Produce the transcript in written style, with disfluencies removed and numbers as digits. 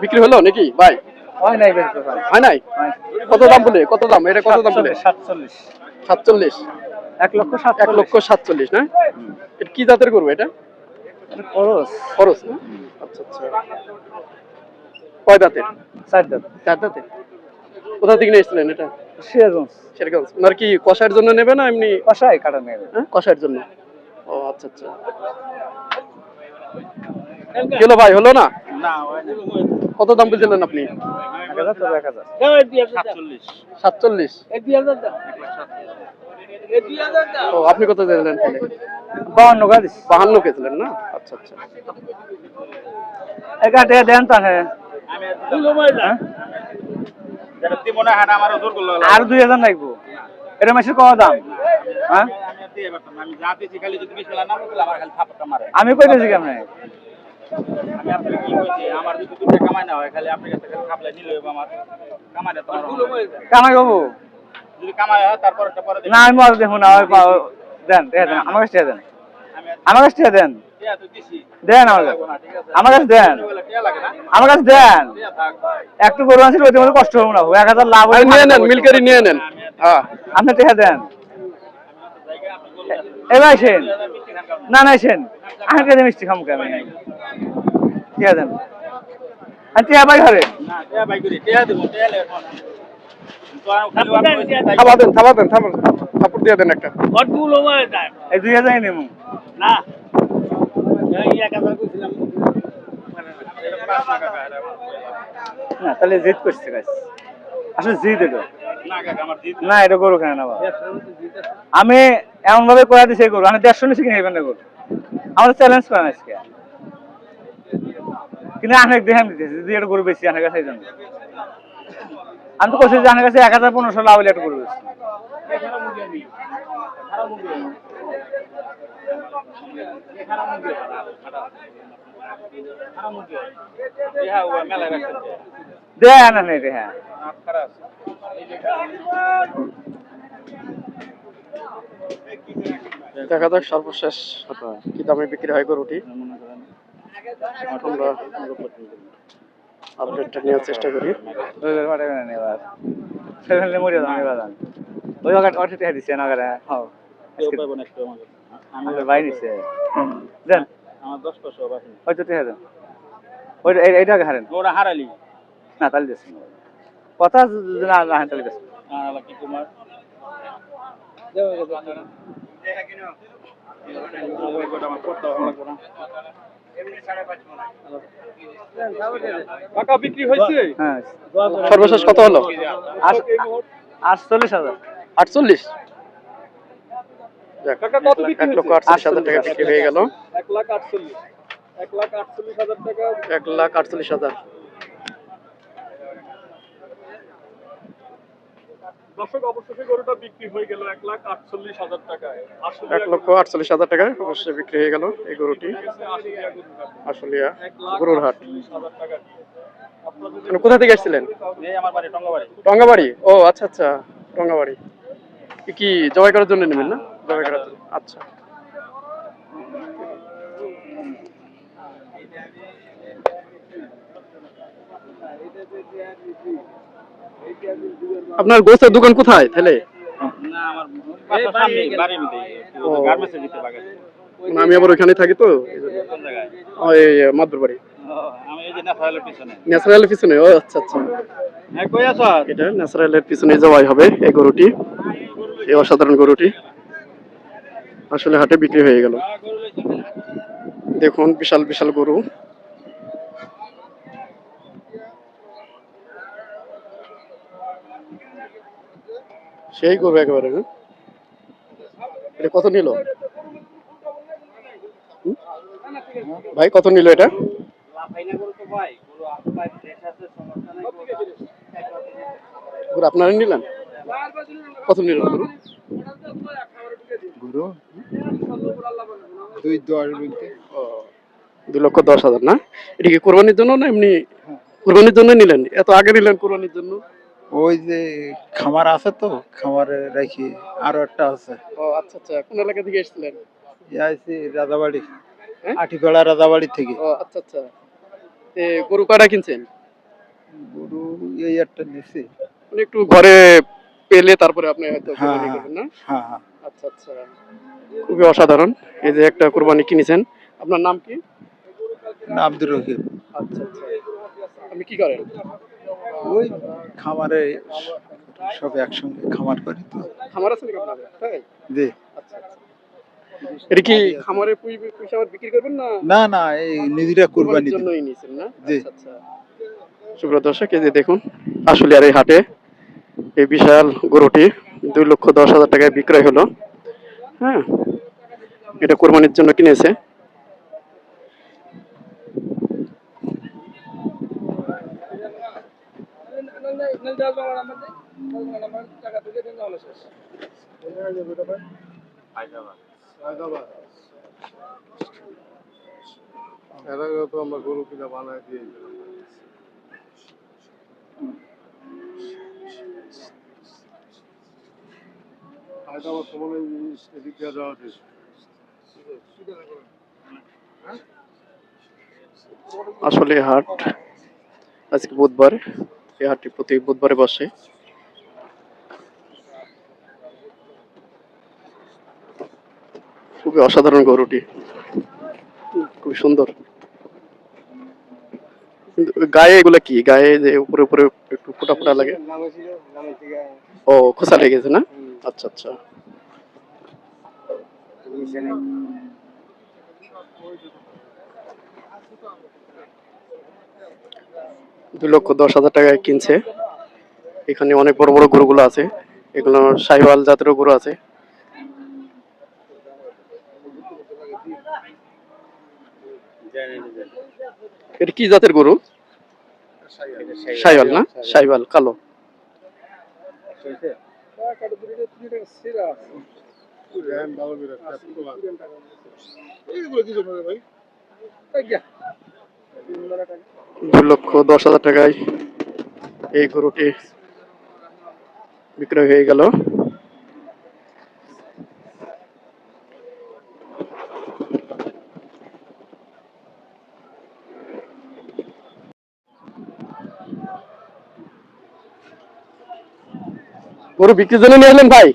বিক্রি হলো নাকি ভাই? হয় নাই বেশি ভাই। হয় নাই? কত দাম বলে? কত দাম? এটা কত দাম বলে? 47 47। 1 লক্ষ 1 লক্ষ 47 47 না? এটা কি জাতের গরু এটা? খরচ খরচ না? আচ্ছা আচ্ছা। কয় দাঁতের? 4 দাঁত 4 দাঁতের। কোথা থেকে নিয়ে এসেছিলেন এটা? সিরাজগঞ্জ শেরগঞ্জ। ওনার কি কষায়ের জন্য নেবে না এমনি? কষাই কাটা নেবে হ্যাঁ, কষায়ের জন্য। ও আচ্ছা আচ্ছা। হলো ভাই, হলো না? না হয় না কত দাম বলছিলেন আপনি? 1000 তো 1000 47। ও আপনি কত দিলেন তাহলে? 52 গাদিস 52 কেছিলেন না? আচ্ছা আচ্ছা। একাটে দেন তা হ্যাঁ আর 2000 লাগবো এটা মাসের কত দাম হ্যাঁ আমি কইতেছি কেমনে কামাই বাবু না আমি মজা দেখুন না দেন দেন আমার কাছে দেন আমার কাছে দেন দেন আমার কাছে দেন আমার কাছে দেন একটু গরু আনছিল ওই মধ্যে কষ্ট হবে না 1000 লাভ আর নিয়ে নেন, মিলকারি নিয়ে নেন। হ্যাঁ আপনি টেকা দেন এবার সেন না না সেন আহেন কাজে মিষ্টি খামু আমি টেকা দেন আর টেকা পাই ঘরে থাবা দেন, থাবা দেন, থাবা থাপুর দিয়ে দেন একটা। এই 2000 নেবো না না তাহলে জিদ করছে গাছ আসলে জিদ এটা না এটা গরু কেন না আমি এমন ভাবে করে দিছি গরু আমি 150 নিচে কিনে নেবেন না গরু আমাদের চ্যালেঞ্জ করেন আজকে কিন্তু অনেক দেখান দিতেছি যদি এটা গরু বেশি অনেক কাছে জানো আমি তো করছি যে অনেক কাছে 1000-1500 লাভ হলে একটা গরু বেশি দেন না রে হ্যাঁ দেখা যাক সর্বশেষ কি দামে বিক্রি হয় গরুটি। আমরা আপডেটটা নেওয়ার চেষ্টা করি। ওই অর্থে দিচ্ছে না আমাদের ভাই নিচ্ছে দেন আমার 10% হয়তো টেহা দেন ওই এইটা হারেন ওরা হারালি না তাহলে দিচ্ছে কথা না না তাহলে দিচ্ছে কি কুমার টাকা বিক্রি হয়েছে? হ্যাঁ। সর্বশেষ কত হলো? 48,000 48। যাক, কাকা কত বিক্রি হয়েছে? 1,48,000 টাকা বিক্রি হয়ে গেল। 1,48,000 টাকা। 1,48,000। দর্শক অবশ্যই গরুটা বিক্রি হয়ে গেল 1,48,000 টাকায়। 1,48,000 টাকায় অবশ্যই বিক্রি হয়ে গেল এই গরুটি। আশুলিয়া গরুর হাট। কোথা থেকে এসেছিলেন? আমার বাড়ি টঙ্গাবাড়ি টঙ্গাবাড়ি। ও আচ্ছা আচ্ছা, টঙ্গাবাড়ি। কি জবাই করার জন্য নেবেন না? জবাই করার জন্য। আচ্ছা। আপনার গোস্তের দোকান কোথায় তাহলে? আমি আবার ওইখানে থাকি তো ওই মাদুর বাড়ি ন্যাচারালের পিছনে। ও আচ্ছা আচ্ছা, এটা ন্যাচারালের পিছনে জবাই হবে এই গরুটি। এই অসাধারণ গরুটি আসলে হাটে বিক্রি হয়ে গেল। দেখুন বিশাল বিশাল গরু। সেই গরু একেবারে। এটা কত নিল ভাই? কত নিল এটা? গরু আপনারা নিলেন? কত নিল গরু? গরু 2,10 বলতে। 2,10,000 না? এটা কি কোরবানির জন্য না এমনি? কোরবানির জন্য নিলেন? এত আগে নিলেন কোরবানির জন্য? ওই যে খামার আছে তো খামারে রাখি আরো একটা আছে। ও আচ্ছা আচ্ছা। কোন এলাকা থেকে এসেছিলেন? আইছি রাজাবাড়ি, আটিপাড়া রাজাবাড়ি থেকে। ও আচ্ছা আচ্ছা। গরু কয়টা কিনছেন? গরু এই একটা নিছি। মানে একটু ঘরে পেলে তারপরে আপনি হয়তো হ্যাঁ কোরবানি হ্যাঁ করবেন না? হ্যাঁ হ্যাঁ। আচ্ছা আচ্ছা, খুবই অসাধারণ। এই যে একটা কোরবানি কিনেছেন। আপনার নাম কি? না, আব্দুর রহিম। আচ্ছা আচ্ছা, আপনি কি করেন? ওই খামারে সব একসঙ্গে খামার করি তো। খামার আছে নাকি আপনাদের? তাই? জি। আচ্ছা আচ্ছা, এটা কি খামারে পুষে আবার বিক্রি করবেন না না না, এই নিজেরা কোরবানির কুরবানি দিব। জন্যই নিয়েছেন না? জি। আচ্ছা আচ্ছা। সুপ্রিয় দর্শক, এই যে দেখুন আসলে আর এই হাটে এই বিশাল গরুটি 2,10,000 টাকায় বিক্রয় হলো। হ্যাঁ, এটা কোরবানির জন্য কিনেছে। আমরা গরু কিনা বানাই দিয়ে হায়দ্রাবাদ সমানে এদিক দিয়ে যাওয়া উচিত। আসলে হাট আজকে বুধবার, এই হাটটি প্রতি বুধবারে বসে। খুবই অসাধারণ গরুটি, খুব সুন্দর। কিন্তু গায়ে এগুলা কি? গায়ে যে উপরে উপরে একটু ফোটা ফোটা লাগে। ও, খোসা লেগেছে না? আচ্ছা আচ্ছা। 2,10,000 টাকায় কিনছে। এখানে অনেক বড় বড় গরুগুলো আছে। এগুলো শাহিওয়াল জাতের গরু আছে। এটা কি জাতের গরু? শাহিওয়াল না? শাহিওয়াল কালো। ভাই 2,10,000 টাকায় এই গরুটি বিক্রয় হয়ে গেল। গরু বিক্রির জন্য নিয়ে এলেন ভাই?